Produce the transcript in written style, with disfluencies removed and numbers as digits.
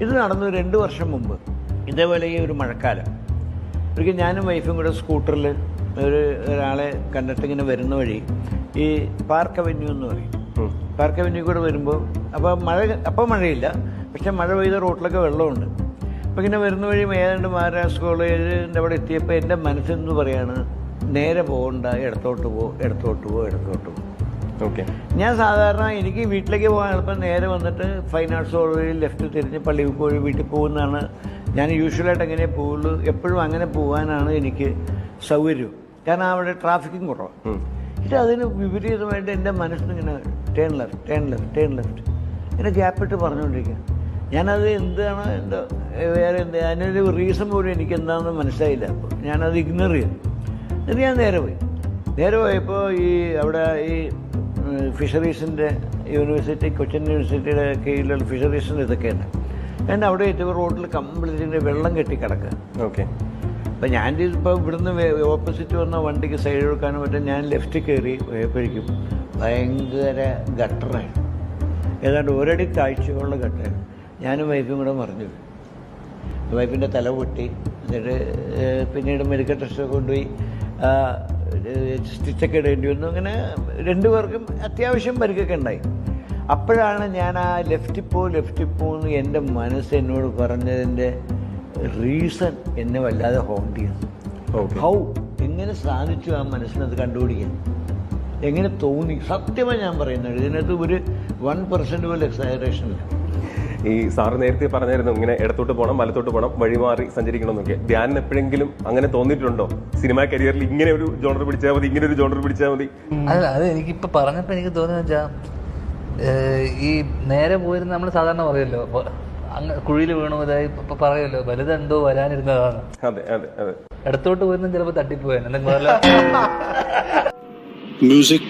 ഇത് നടന്നു 2 വർഷം മുമ്പ്. ഇതേപോലെ ഈ ഒരു മഴക്കാലം ഒരിക്കൽ ഞാനും വൈഫും കൂടെ സ്കൂട്ടറിൽ ഒരാളെ കണ്ടിട്ട് ഇങ്ങനെ വരുന്ന വഴി ഈ പാർക്ക് അവന്യൂ എന്ന് പറയും. പാർക്ക് അവന്യൂ കൂടെ വരുമ്പോൾ അപ്പോൾ മഴയില്ല, പക്ഷെ മഴ പെയ്ത റോട്ടിലൊക്കെ വെള്ളമുണ്ട്. അപ്പോൾ ഇങ്ങനെ വരുന്ന വഴി ഏതാണ്ട് മഹാരാഷ്ട്ര കോളേജിൻ്റെ അവിടെ എത്തിയപ്പോൾ എൻ്റെ മനസ്സെന്ന് പറയാണ്, നേരെ പോകണ്ട, ഇടത്തോട്ട് പോ. ഓക്കെ. ഞാൻ സാധാരണ എനിക്ക് വീട്ടിലേക്ക് പോകാൻ എളുപ്പം നേരെ വന്നിട്ട് ഫൈൻ ആർട്സ് കോളേജ് ലെഫ്റ്റ് തിരിഞ്ഞ് പള്ളി പോയി വീട്ടിൽ പോകുന്നതാണ് ഞാൻ യൂഷ്വലായിട്ട് എങ്ങനെ പോകുള്ളൂ. എപ്പോഴും അങ്ങനെ പോകാനാണ് എനിക്ക് സൗകര്യം, കാരണം അവിടെ ട്രാഫിക്കും കുറവാണ്. പക്ഷെ അതിന് വിപരീതമായിട്ട് എൻ്റെ മനസ്സിനിങ്ങനെ ടേൺ ലെഫ്റ്റ് ഇങ്ങനെ ഗ്യാപ്പിട്ട് പറഞ്ഞുകൊണ്ടിരിക്കുക. ഞാനത് എന്താ വേറെ അതിനൊരു റീസൺ പോലും എനിക്ക് എന്താണെന്ന് മനസ്സിലായില്ല. അപ്പോൾ ഞാനത് ഇഗ്നോർ ചെയ്തു. എന്നിട്ട് ഞാൻ നേരെ പോയപ്പോൾ ഈ അവിടെ ഈ ഫിഷറീസിൻ്റെ യൂണിവേഴ്സിറ്റി, കൊച്ചിൻ യൂണിവേഴ്സിറ്റിയുടെ കീഴിലുള്ള ഫിഷറീസിൻ്റെ ഇതൊക്കെയുണ്ട്. ഞാൻ അവിടെ എത്തിയപ്പോൾ റോഡിൽ കംപ്ലീറ്റ് വെള്ളം കെട്ടി കിടക്കുക. ഓക്കെ. അപ്പം ഞാൻ ഇപ്പോൾ ഇവിടുന്ന് ഓപ്പോസിറ്റ് വന്ന വണ്ടിക്ക് സൈഡ് കൊടുക്കാനും പറ്റും. ഞാൻ ലെഫ്റ്റ് കയറി പോയപ്പോഴേക്കും ഭയങ്കര ഗട്ടറായിരുന്നു, ഏതാണ്ട് ഒരടി താഴ്ചയുള്ള ഗട്ടറായിരുന്നു. ഞാനും വൈഫും കൂടെ മറിഞ്ഞു. വൈഫിൻ്റെ തല പൊട്ടി. എന്നിട്ട് പിന്നീട് മെഡിക്കൽ ടെസ്റ്റൊക്കെ കൊണ്ടുപോയി സ്റ്റിച്ചൊക്കെ ഇടേണ്ടി വന്നു. അങ്ങനെ 2 പേർക്കും അത്യാവശ്യം പരിക്കൊക്കെ ഉണ്ടായി. അപ്പോഴാണ് ഞാൻ ആ ലെഫ്റ്റിൽ പോകുന്നു എൻ്റെ മനസ്സ് എന്നോട് പറഞ്ഞതിൻ്റെ റീസൺ എന്നെ വല്ലാതെ ഹോണ്ട് ചെയ്യുന്നു. എങ്ങനെ സാധിച്ചു ആ മനസ്സിനത് കണ്ടുപിടിക്കാൻ, എങ്ങനെ തോന്നി? സത്യമായി ഞാൻ പറയുന്നത്, ഇതിനകത്ത് ഒരു 1% പോലും എക്സാജറേഷൻ ഇല്ല. ഈ സാറ് നേരത്തെ പറഞ്ഞായിരുന്നു ഇങ്ങനെ ഇടത്തോട്ട് പോകണം, വലത്തോട്ട് പോകണം, വഴിമാറി സഞ്ചരിക്കണം എന്നൊക്കെ. ധ്യാനം എപ്പോഴെങ്കിലും അങ്ങനെ തോന്നിയിട്ടുണ്ടോ? സിനിമാ കരിയറിൽ ഇങ്ങനെ ഒരു ജോണർ പിടിച്ചാൽ മതി? അല്ല, അത് എനിക്കിപ്പോൾ പറഞ്ഞപ്പോൾ എനിക്ക് തോന്നുന്നത് വെച്ചാൽ, ഈ നേരെ പോയിരുന്ന നമ്മൾ സാധാരണ പറയുമല്ലോ, കുഴിയിൽ വീണു ഇതായി ഇപ്പൊ പറയുമല്ലോ, വലുതെന്തോ വരാനിരുന്നതാണ്. ഇടത്തോട്ട് പോയിരുന്ന ചിലപ്പോൾ തട്ടിപ്പോയാൽ എന്തെങ്കിലും മ്യൂസിക്